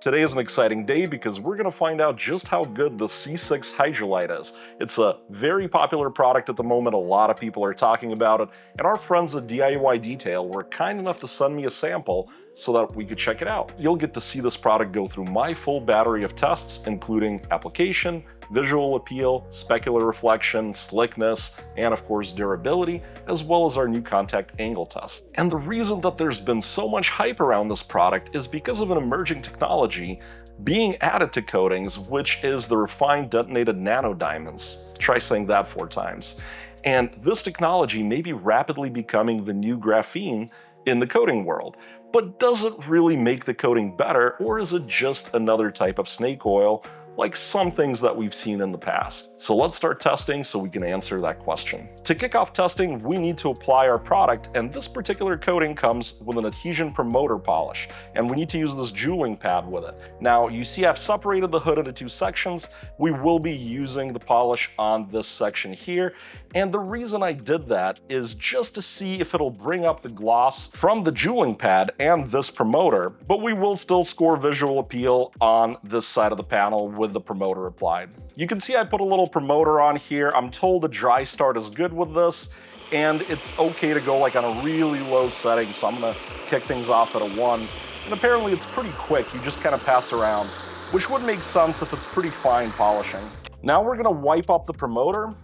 Today is an exciting day because we're going to find out just how good the C6 Hydro Lite is. It's a very popular product at the moment, a lot of people are talking about it, and our friends at DIY Detail were kind enough to send me a sample so that we could check it out. You'll get to see this product go through my full battery of tests, including application, visual appeal, specular reflection, slickness, and of course durability, as well as our new contact angle test. And the reason that there's been so much hype around this product is because of an emerging technology being added to coatings, which is the Refined Detonated Nano Diamonds. Try saying that 4 times. And this technology may be rapidly becoming the new graphene in the coating world. But does it really make the coating better, or is it just another type of snake oil, like some things that we've seen in the past? So let's start testing so we can answer that question. To kick off testing, we need to apply our product, and this particular coating comes with an adhesion promoter polish, and we need to use this jeweling pad with it. Now, you see I've separated the hood into 2 sections. We will be using the polish on this section here, and the reason I did that is just to see if it'll bring up the gloss from the jeweling pad and this promoter, but we will still score visual appeal on this side of the panel with the promoter applied. You can see I put a little promoter on here. I'm told the dry start is good with this, and it's okay to go like on a really low setting, so I'm gonna kick things off at a 1. And apparently it's pretty quick, you just kind of pass around, which would make sense if it's pretty fine polishing. Now we're gonna wipe up the promoter.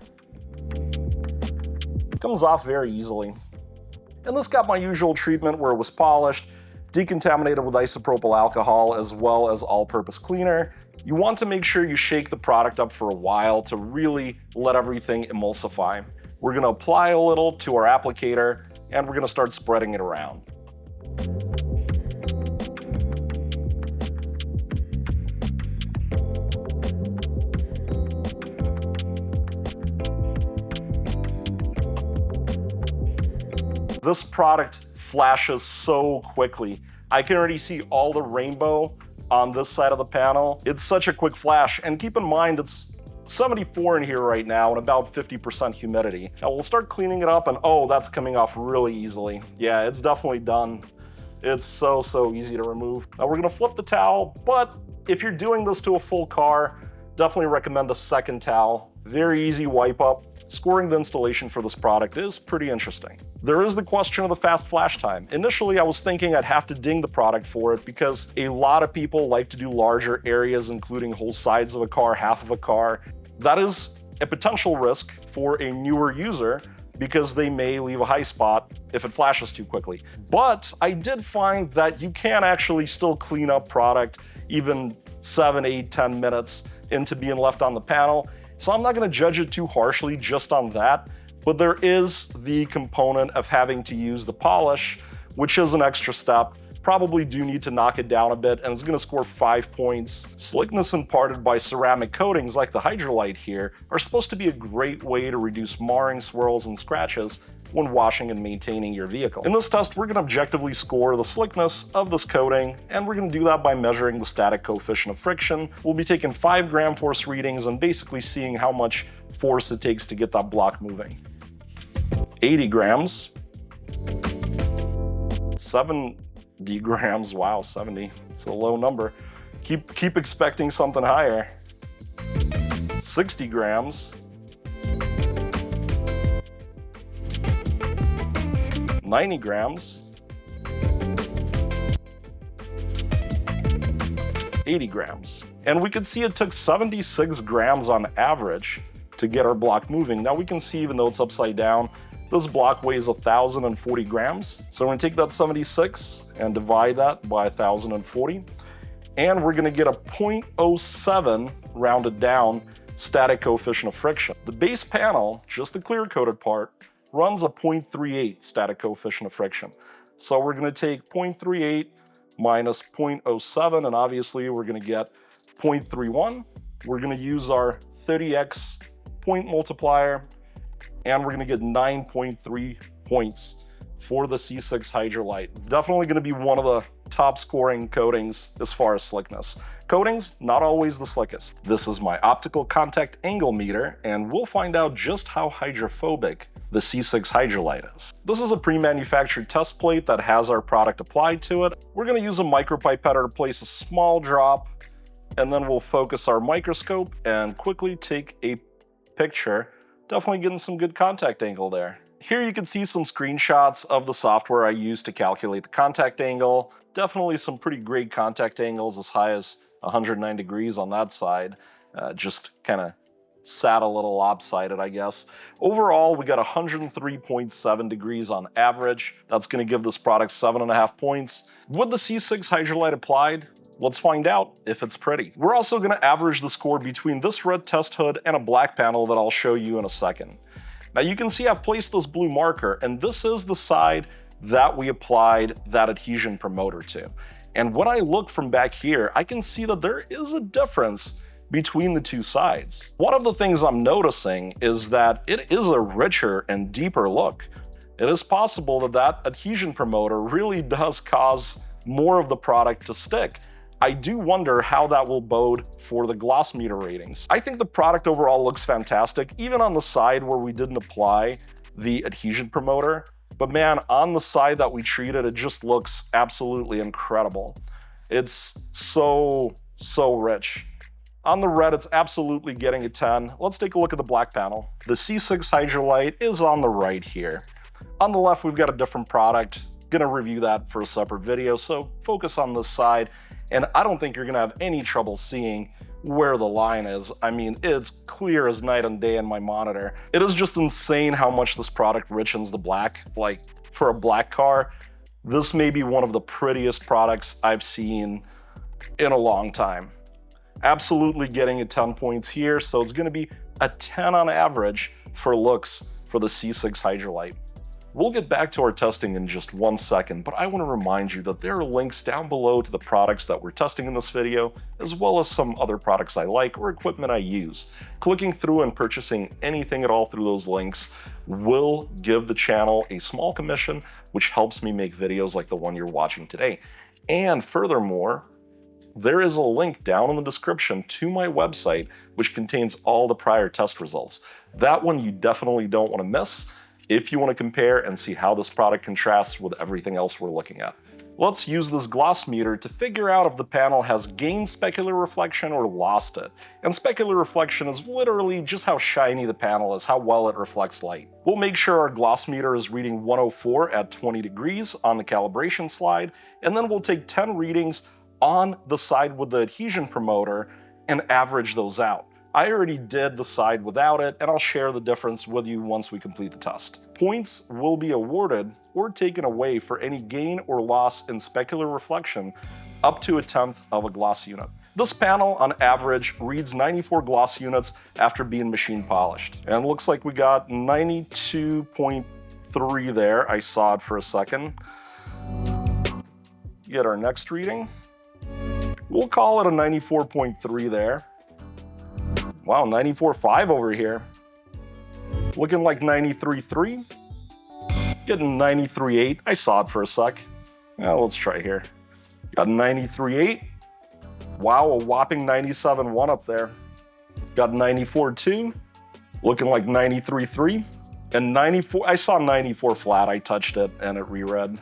It comes off very easily. And this got my usual treatment where it was polished, decontaminated with isopropyl alcohol, as well as all-purpose cleaner. You want to make sure you shake the product up for a while to really let everything emulsify. We're going to apply a little to our applicator, and we're going to start spreading it around. This product flashes so quickly. I can already see all the rainbow on this side of the panel. It's such a quick flash, and keep in mind it's 74 in here right now and about 50% humidity. Now we'll start cleaning it up, and oh, that's coming off really easily. Yeah, it's definitely done. It's so easy to remove. Now we're gonna flip the towel, but if you're doing this to a full car, definitely recommend a second towel. Very easy wipe up. Scoring the installation for this product is pretty interesting. There is the question of the fast flash time. Initially, I was thinking I'd have to ding the product for it because a lot of people like to do larger areas, including whole sides of a car, half of a car. That is a potential risk for a newer user because they may leave a high spot if it flashes too quickly. But I did find that you can actually still clean up product even 7, 8, 10 minutes into being left on the panel. So I'm not going to judge it too harshly just on that, but there is the component of having to use the polish, which is an extra step. Probably do need to knock it down a bit, and it's going to score 5 points. Slickness imparted by ceramic coatings like the Hydro Lite here are supposed to be a great way to reduce marring, swirls, and scratches when washing and maintaining your vehicle. In this test, we're going to objectively score the slickness of this coating, and we're going to do that by measuring the static coefficient of friction. We'll be taking 5 gram force readings and basically seeing how much force it takes to get that block moving. 80 grams. 70 grams, wow, 70. It's a low number. Keep expecting something higher. 60 grams. 90 grams, 80 grams. And we could see it took 76 grams on average to get our block moving. Now we can see, even though it's upside down, this block weighs 1,040 grams. So we're gonna take that 76 and divide that by 1,040. And we're gonna get a 0.07 rounded down static coefficient of friction. The base panel, just the clear coated part, runs a 0.38 static coefficient of friction. So we're going to take 0.38 minus 0.07, and obviously we're going to get 0.31. We're going to use our 30x point multiplier, and we're going to get 9.3 points for the C6 Hydro Lite. Definitely going to be one of the top scoring coatings as far as slickness. Coatings, not always the slickest. This is my optical contact angle meter, and we'll find out just how hydrophobic the C6 Hydro Lite is. This is a pre-manufactured test plate that has our product applied to it. We're going to use a micropipetter to place a small drop, and then we'll focus our microscope and quickly take a picture. Definitely getting some good contact angle there. Here you can see some screenshots of the software I used to calculate the contact angle. Definitely some pretty great contact angles, as high as 109 degrees on that side. Just kind of sat a little lopsided, I guess. Overall, we got 103.7 degrees on average. That's going to give this product 7.5 points. With the C6 Hydro Lite applied, let's find out if it's pretty. We're also going to average the score between this red test hood and a black panel that I'll show you in a second. Now you can see I've placed this blue marker, and this is the side that we applied that adhesion promoter to. And when I look from back here, I can see that there is a difference between the two sides. One of the things I'm noticing is that it is a richer and deeper look. It is possible that that adhesion promoter really does cause more of the product to stick. I do wonder how that will bode for the gloss meter ratings. I think the product overall looks fantastic, even on the side where we didn't apply the adhesion promoter. But man, on the side that we treated, it just looks absolutely incredible. It's so rich. On the red, it's absolutely getting a 10. Let's take a look at the black panel. The C6 Hydro Lite is on the right here. On the left, we've got a different product. Gonna review that for a separate video, so focus on this side. And I don't think you're gonna have any trouble seeing where the line is. I mean, it's clear as night and day in my monitor. It is just insane how much this product richens the black. Like, for a black car, this may be one of the prettiest products I've seen in a long time. Absolutely getting a 10 points here, so it's gonna be a 10 on average for looks for the C6 Hydro Lite. We'll get back to our testing in just one second, but I want to remind you that there are links down below to the products that we're testing in this video, as well as some other products I like or equipment I use. Clicking through and purchasing anything at all through those links will give the channel a small commission, which helps me make videos like the one you're watching today. And furthermore, there is a link down in the description to my website, which contains all the prior test results. That one you definitely don't want to miss if you want to compare and see how this product contrasts with everything else we're looking at. Let's use this gloss meter to figure out if the panel has gained specular reflection or lost it. And specular reflection is literally just how shiny the panel is, how well it reflects light. We'll make sure our gloss meter is reading 104 at 20 degrees on the calibration slide, and then we'll take 10 readings on the side with the adhesion promoter and average those out. I already did the side without it, and I'll share the difference with you once we complete the test. Points will be awarded or taken away for any gain or loss in specular reflection up to 1/10 of a gloss unit. This panel, on average, reads 94 gloss units after being machine polished. And it looks like we got 92.3 there. I saw it for a second. Get our next reading. We'll call it a 94.3 there. Wow, 94.5 over here. Looking like 93.3. Getting 93.8. I saw it for a sec. Now let's try here. Got 93.8. Wow, a whopping 97.1 up there. Got 94.2. Looking like 93.3. And 94, I saw 94 flat. I touched it and it reread.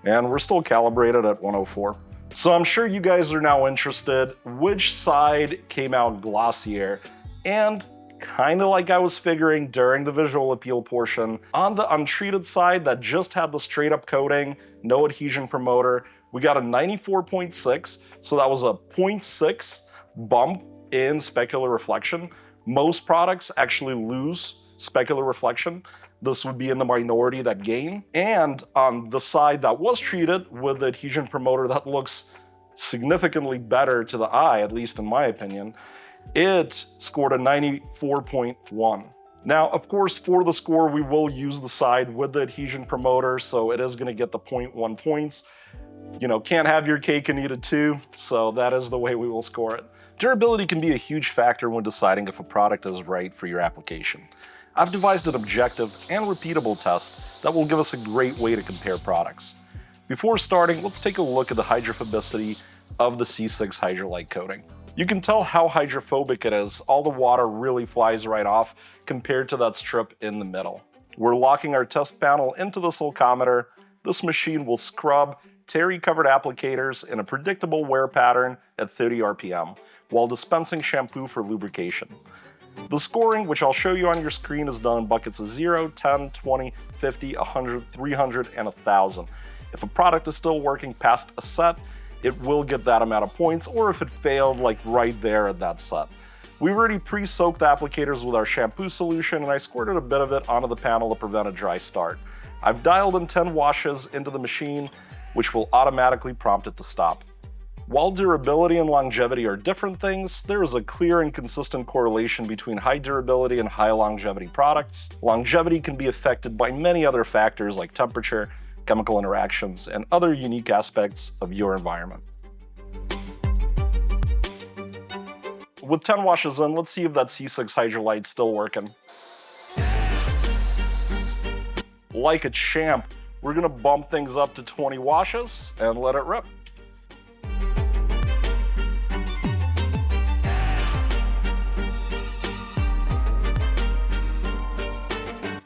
And we're still calibrated at 104. So I'm sure you guys are now interested which side came out glossier. And kind of like I was figuring during the visual appeal portion, on the untreated side that just had the straight up coating, no adhesion promoter, we got a 94.6, so that was a 0.6 bump in specular reflection. Most products actually lose specular reflection. This would be in the minority that gain. And on the side that was treated with the adhesion promoter that looks significantly better to the eye, at least in my opinion, it scored a 94.1. Now, of course, for the score, we will use the side with the adhesion promoter, so it is going to get the 0.1 points. You know, can't have your cake and eat it too, so that is the way we will score it. Durability can be a huge factor when deciding if a product is right for your application. I've devised an objective and repeatable test that will give us a great way to compare products. Before starting, let's take a look at the hydrophobicity of the C6 Hydro Lite coating. You can tell how hydrophobic it is. All the water really flies right off compared to that strip in the middle. We're locking our test panel into the silcometer. This machine will scrub terry-covered applicators in a predictable wear pattern at 30 RPM, while dispensing shampoo for lubrication. The scoring, which I'll show you on your screen, is done in buckets of 0, 10, 20, 50, 100, 300, and 1,000. If a product is still working past a set, it will get that amount of points, or if it failed, like right there at that set. We've already pre-soaked the applicators with our shampoo solution, and I squirted a bit of it onto the panel to prevent a dry start. I've dialed in 10 washes into the machine, which will automatically prompt it to stop. While durability and longevity are different things, there is a clear and consistent correlation between high durability and high longevity products. Longevity can be affected by many other factors like temperature, chemical interactions, and other unique aspects of your environment. With 10 washes in, let's see if that C6 Hydro Lite's still working. Like a champ, we're gonna bump things up to 20 washes and let it rip.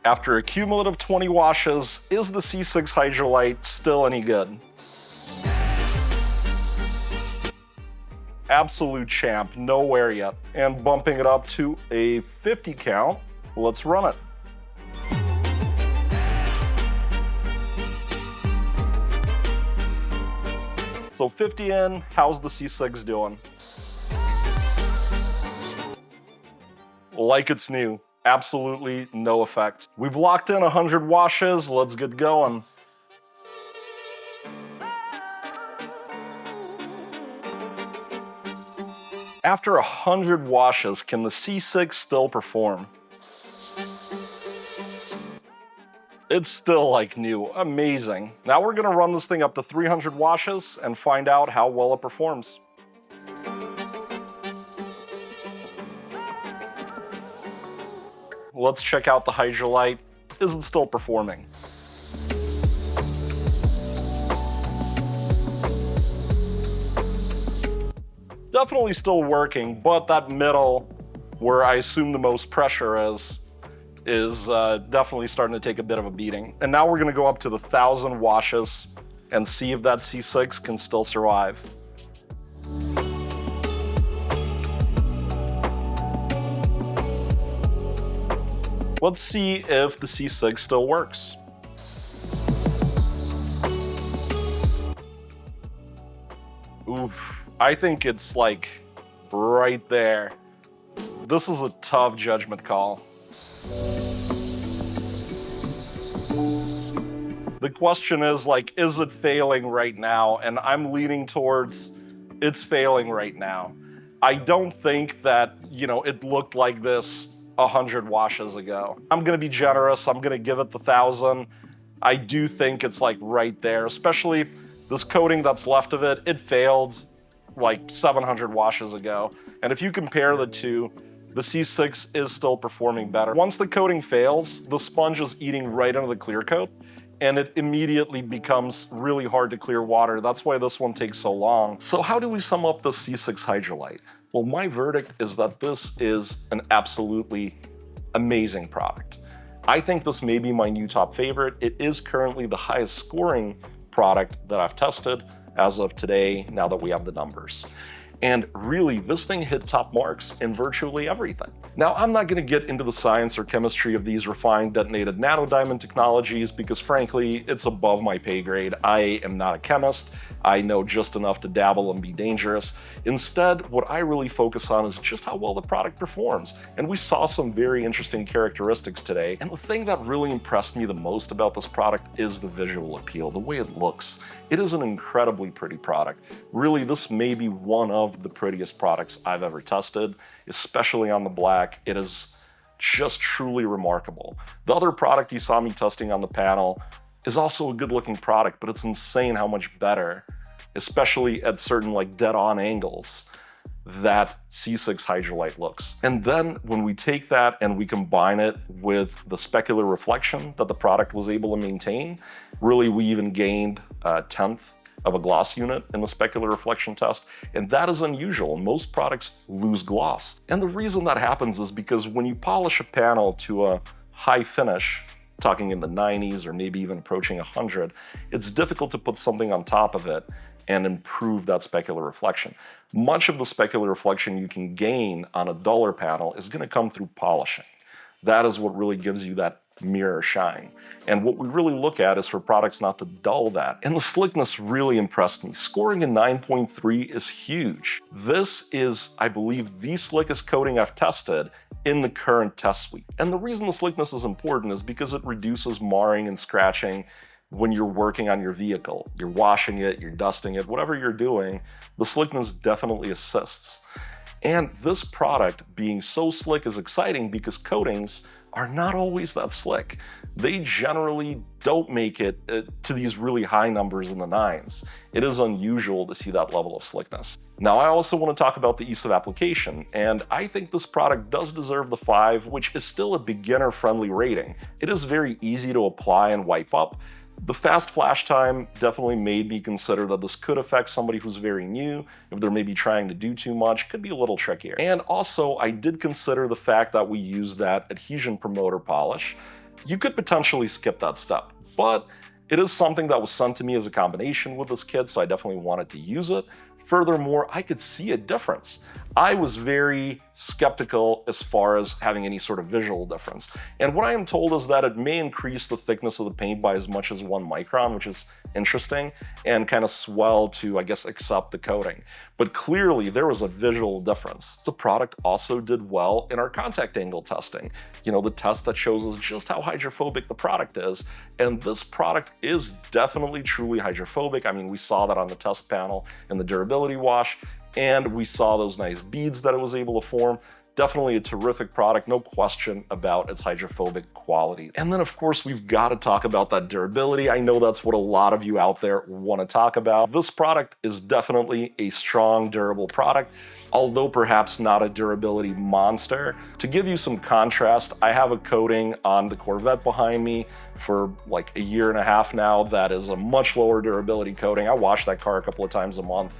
After a cumulative 20 washes, is the C6 Hydro Lite still any good? Absolute champ, no wear yet. And bumping it up to a 50 count, let's run it. So 50 in, how's the C6 doing? Like it's new. Absolutely no effect. We've locked in 100 washes, let's get going. After 100 washes, can the C6 still perform? It's still like new, amazing. Now we're gonna run this thing up to 300 washes and find out how well it performs. Let's check out the Hydro Lite. Is it still performing? Definitely still working, but that middle, where I assume the most pressure is definitely starting to take a bit of a beating. And now we're gonna go up to the 1,000 washes and see if that C6 can still survive. Let's see if the C6 still works. Oof, I think it's like right there. This is a tough judgment call. The question is like, is it failing right now? And I'm leaning towards it's failing right now. I don't think that, it looked like this 100 washes ago. I'm gonna be generous, I'm gonna give it the 1,000. I do think it's like right there, especially this coating that's left of it. It failed like 700 washes ago. And if you compare the two, the C6 is still performing better. Once the coating fails, the sponge is eating right into the clear coat, and it immediately becomes really hard to clear water. That's why this one takes so long. So how do we sum up the C6 Hydro Lite? Well, my verdict is that this is an absolutely amazing product. I think this may be my new top favorite. It is currently the highest scoring product that I've tested as of today, now that we have the numbers. And really, this thing hit top marks in virtually everything. Now, I'm not gonna get into the science or chemistry of these refined detonated nano diamond technologies because frankly, it's above my pay grade. I am not a chemist. I know just enough to dabble and be dangerous. Instead, what I really focus on is just how well the product performs. And we saw some very interesting characteristics today. And the thing that really impressed me the most about this product is the visual appeal, the way it looks. It is an incredibly pretty product. Really, this may be one of the prettiest products I've ever tested, especially on the black. It is just truly remarkable. The other product you saw me testing on the panel is also a good looking product, but it's insane how much better, especially at certain like dead on angles, that C6 Hydro Lite looks. And then when we take that and we combine it with the specular reflection that the product was able to maintain, really we even gained a 1/10 of a gloss unit in the specular reflection test, and that is unusual. Most products lose gloss. And the reason that happens is because when you polish a panel to a high finish, talking in the 90s or maybe even approaching 100, it's difficult to put something on top of it and improve that specular reflection. Much of the specular reflection you can gain on a duller panel is going to come through polishing. That is what really gives you that mirror shine. And what we really look at is for products not to dull that. And the slickness really impressed me. Scoring a 9.3 is huge. This is, I believe, the slickest coating I've tested in the current test suite. And the reason the slickness is important is because it reduces marring and scratching when you're working on your vehicle. You're washing it, you're dusting it, whatever you're doing, the slickness definitely assists. And this product being so slick is exciting because coatings are not always that slick. They generally don't make it to these really high numbers in the 9s. It is unusual to see that level of slickness. Now, I also want to talk about the ease of application, and I think this product does deserve the 5, which is still a beginner-friendly rating. It is very easy to apply and wipe up. The fast flash time definitely made me consider that this could affect somebody who's very new. If they're maybe trying to do too much, could be a little trickier. And also, I did consider the fact that we use that adhesion promoter polish. You could potentially skip that step, but it is something that was sent to me as a combination with this kit, so I definitely wanted to use it. Furthermore, I could see a difference. I was very skeptical as far as having any sort of visual difference. And what I am told is that it may increase the thickness of the paint by as much as 1 micron, which is interesting, and kind of swell to, I guess, accept the coating. But clearly there was a visual difference. The product also did well in our contact angle testing. You know, the test that shows us just how hydrophobic the product is. And this product is definitely truly hydrophobic. I mean, we saw that on the test panel in the durability wash, and we saw those nice beads that it was able to form. Definitely a terrific product, no question about its hydrophobic quality. And then of course, we've got to talk about that durability. I know that's what a lot of you out there want to talk about. This product is definitely a strong, durable product, although perhaps not a durability monster. To give you some contrast, I have a coating on the Corvette behind me for like a year and a half now that is a much lower durability coating. I wash that car a couple of times a month,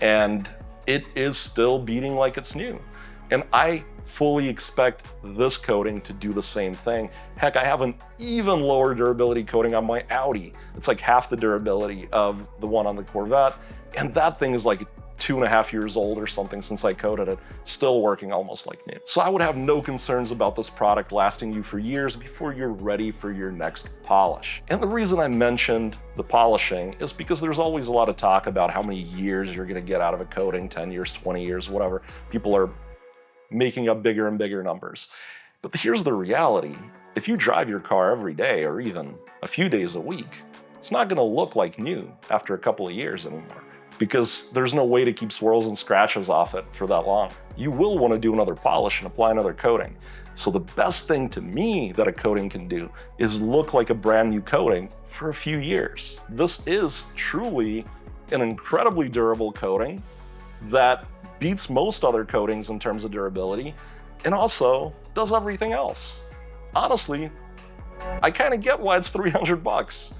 and it is still beating like it's new. And I fully expect this coating to do the same thing. Heck, I have an even lower durability coating on my Audi. It's like half the durability of the one on the Corvette. And that thing is like 2.5 years old or something since I coated it, still working almost like new. So I would have no concerns about this product lasting you for years before you're ready for your next polish. And the reason I mentioned the polishing is because there's always a lot of talk about how many years you're gonna get out of a coating, 10 years, 20 years, whatever. People are making up bigger and bigger numbers. But here's the reality. If you drive your car every day or even a few days a week, it's not gonna look like new after a couple of years anymore, because there's no way to keep swirls and scratches off it for that long. You will want to do another polish and apply another coating. So the best thing to me that a coating can do is look like a brand new coating for a few years. This is truly an incredibly durable coating that beats most other coatings in terms of durability, and also does everything else. Honestly, I kind of get why it's $300.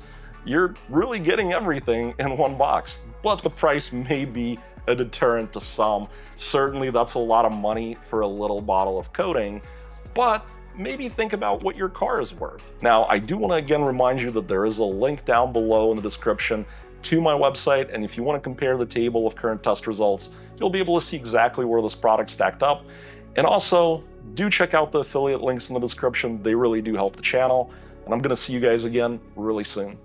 You're really getting everything in one box, but the price may be a deterrent to some. Certainly that's a lot of money for a little bottle of coating, but maybe think about what your car is worth. Now, I do want to again remind you that there is a link down below in the description to my website, and if you want to compare the table of current test results, you'll be able to see exactly where this product stacked up. And also, do check out the affiliate links in the description. They really do help the channel, and I'm going to see you guys again really soon.